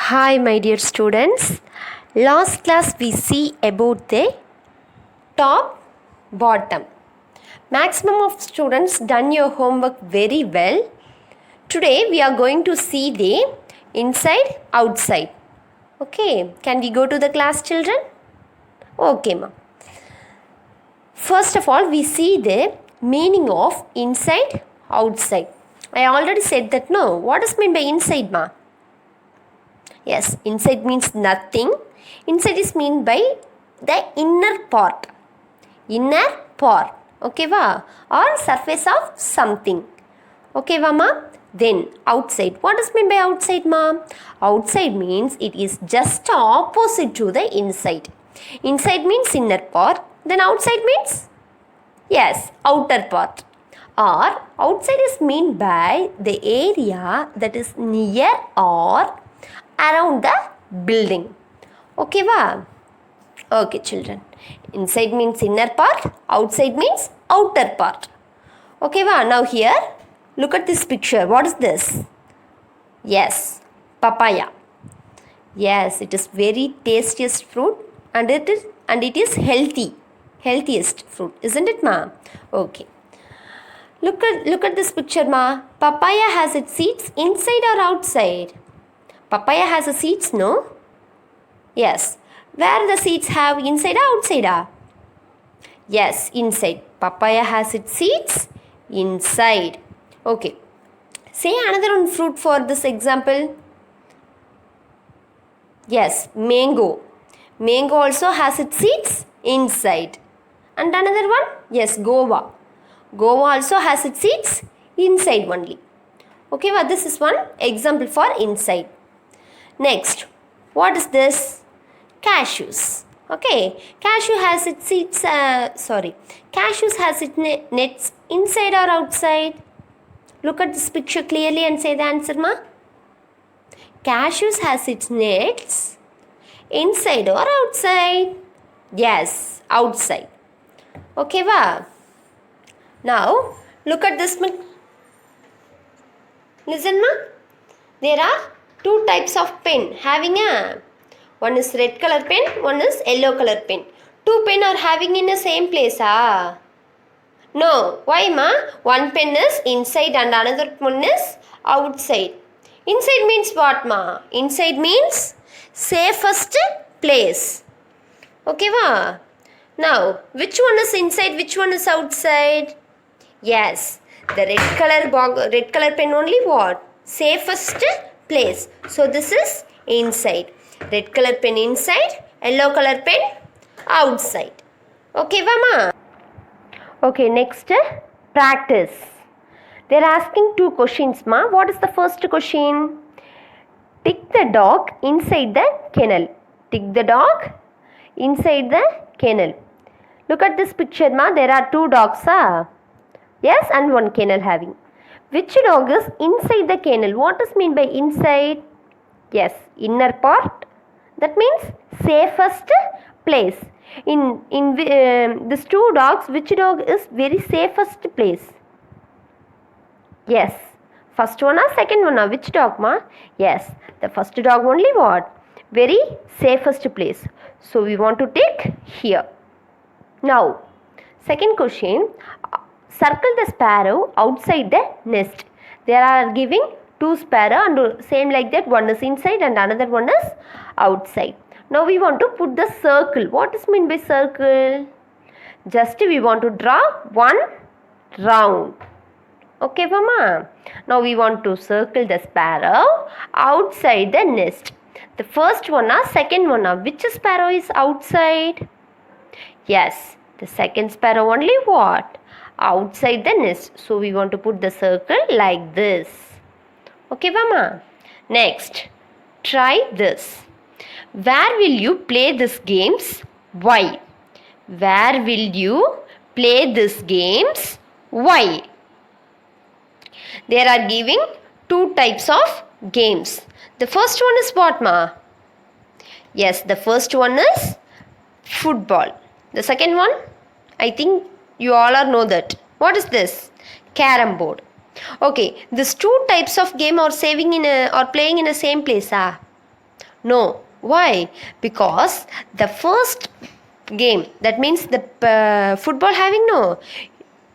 Hi, my dear students. Last class we see about the top, bottom. Maximum of students done your homework very well. Today we are going to see the inside, outside. Okay, can we go to the class, children? Okay, ma. First of all, we see the meaning of inside, outside. I already said that, no. What does mean by inside, ma? Yes, inside means nothing. Inside is mean by the inner part. Inner part. Okay, va? Or surface of something. Okay, va, ma? Then outside. What does mean by outside, ma? Outside means it is just opposite to the inside. Inside means inner part. Then outside means? Yes, outer part. Or outside is mean by the area that is near or around the building. Okay, va? Okay, children. Inside means inner part, outside means outer part. Okay, va? Now here, look at this picture. What is this? Yes, papaya. Yes, it is very tastiest fruit and it is healthiest fruit, isn't it, ma? Okay. Look at this picture, ma. Papaya has its seeds inside or outside? Papaya has a seeds, no? Yes. Where the seeds have inside or outside? Yes, inside. Papaya has its seeds inside. Okay. Say another one fruit for this example. Yes, mango. Mango also has its seeds inside. And another one? Yes, guava. Guava also has its seeds inside only. Okay, well, this is one example for inside. Next, what is this? Cashews. Okay, cashews has its seeds, cashews has its nets inside or outside? Look at this picture clearly and say the answer, ma. Cashews has its nets inside or outside? Yes, outside. Okay, va? Now, look at this. Listen, ma. There are two types of pen having one is red color pen, one is yellow color pen. Two pen are having in the same place, No. Why, ma? One pen is inside and another one is outside. Inside means what, ma? Inside means safest place. Okay, ma? Now, which one is inside, which one is outside? Yes, the red color pen only what? Safest place. So this is inside. Red color pen inside, yellow color pen outside. Okay, Vama? Okay, next practice. They are asking two questions, ma. What is the first question? Tick the dog inside the kennel. Tick the dog inside the kennel. Look at this picture, ma. There are two dogs, Yes, and one kennel having. Which dog is inside the kennel? What does mean by inside? Yes, inner part. That means safest place. In these two dogs, which dog is very safest place? Yes, first one or second one or which dog, ma? Yes, the first dog only what? Very safest place. So we want to take here. Now, second question. Circle the sparrow outside the nest. They are giving two sparrow and same like that, one is inside and another one is outside. Now we want to put the circle. What is mean by circle? Just we want to draw one round. Okay, mama. Now we want to circle the sparrow outside the nest. The first one or second one or which sparrow is outside? Yes, the second sparrow only what? Outside the nest. So we want to put the circle like this. Okay, Mama. Next, try this. Where will you play these games? Why? Where will you play these games? Why? There are giving two types of games. The first one is what, ma? Yes, the first one is football. The second one, I think you all know that. What is this? Carom board. Okay, these two types of game are playing in the same place. No. Why? Because the first game, that means the football having, no,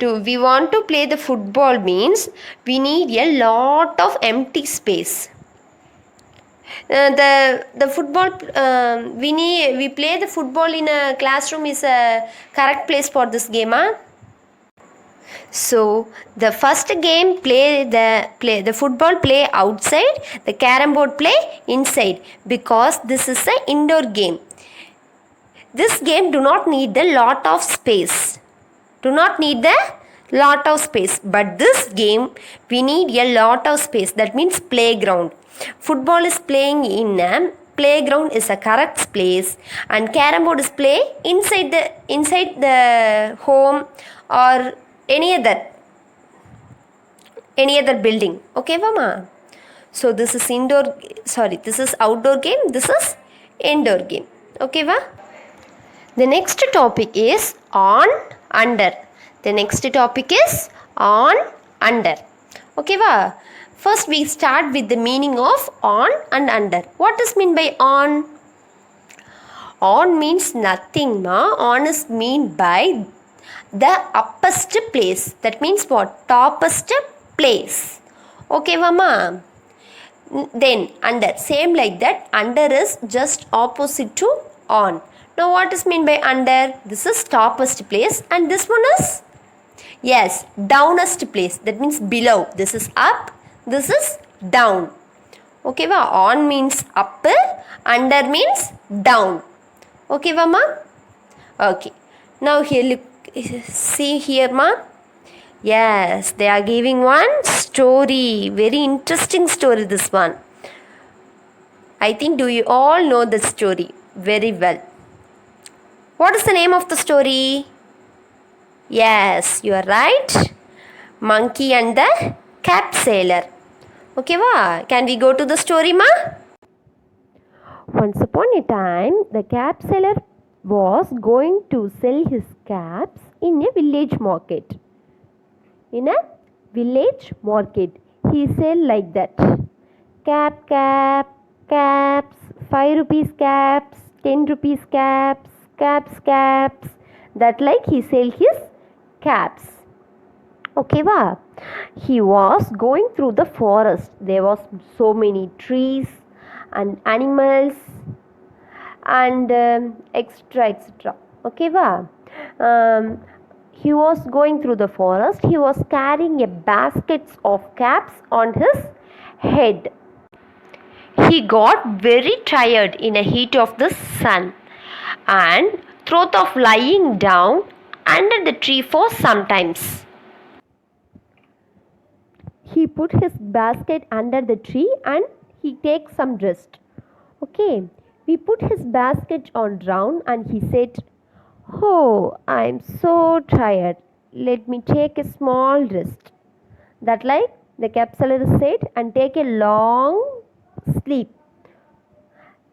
we want to play the football means we need a lot of empty space. The football, we play the football in a classroom is a correct place for this game, huh? So the first game the football play outside, the carom board play inside, because this is a indoor game. This game do not need the lot of space. But this game we need a lot of space. That means playground. Football is playing in a playground is a correct place, and carom board is play inside the home or any other building. Okay, mama? So this is outdoor game, this is indoor game. Okay, va? The next topic is on under. Okay, va? First we start with the meaning of on and under. What does mean by on? On means nothing, ma. On is mean by the uppest place. That means what? Topest place. Okay, mama? Then under, same like that, under is just opposite to on. Now what is mean by under? This is topest place, and this one is, yes, downest place. That means below. This is up, this is down. Okay, va? On means up, under means down. Okay, va, ma? Okay. Now here look, see here, ma? Yes, they are giving one story. Very interesting story, this one. I think do you all know the story very well. What is the name of the story? Yes, you are right. Monkey and the Cap Sailor. Okay, va? Can we go to the story, ma? Once upon a time, the Cap Sailor was going to sell his caps in a village market. He said like that: cap, caps, 5 rupees caps, 10 rupees caps, caps. That like he sell his caps. Okay, va? He was going through the forest. There was so many trees and animals and etc. Okay, va? He was going through the forest. He was carrying a basket of caps on his head. He got very tired in the heat of the sun and thought of lying down under the tree for some times. He put his basket under the tree and he takes some rest. Okay, we put his basket on ground and he said, "Oh, I'm so tired. Let me take a small rest." That like the Cap Sailor said, and take a long sleep.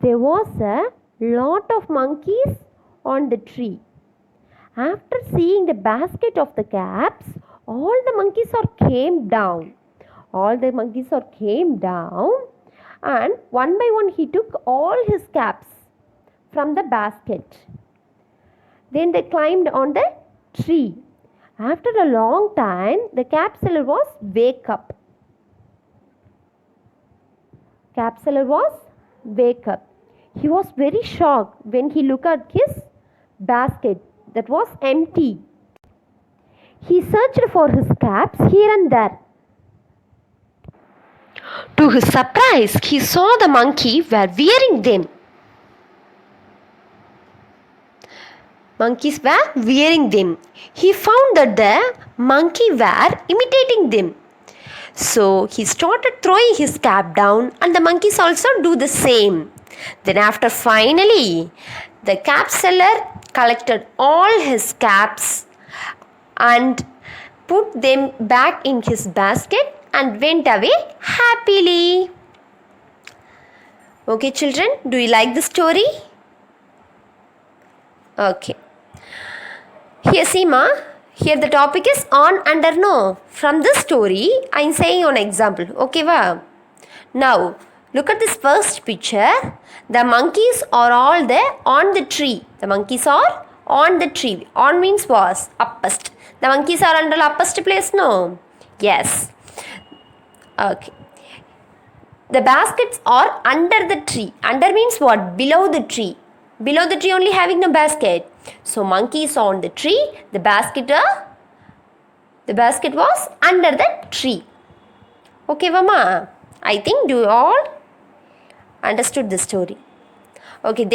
There was a lot of monkeys on the tree. After seeing the basket of the caps, all the monkeys came down. And one by one he took all his caps from the basket. Then they climbed on the tree. After a long time, the Cap Sailor was wake up. He was very shocked when he looked at his basket that was empty. He searched for his caps here and there. To his surprise, he saw the monkey were wearing them. Monkeys were wearing them. He found that the monkey were imitating them. So he started throwing his cap down, and the monkeys also do the same. Then after finally, the Cap Sailor collected all his caps and put them back in his basket and went away happily. Okay, children, do you like the story? Okay. Here, see, ma. Here the topic is on under, no. From this story, I am saying an example. Okay, va? Now, Look at this first picture. The monkeys are all there on the tree. The monkeys are on the tree. On means was uppest. The monkeys are under uppest place, no? Yes. Okay. The baskets are under the tree. Under means what? Below the tree. Below the tree only having the basket. So monkeys on the tree. The basket was under the tree. Okay, Mama. I think you all understood the story. Okay, then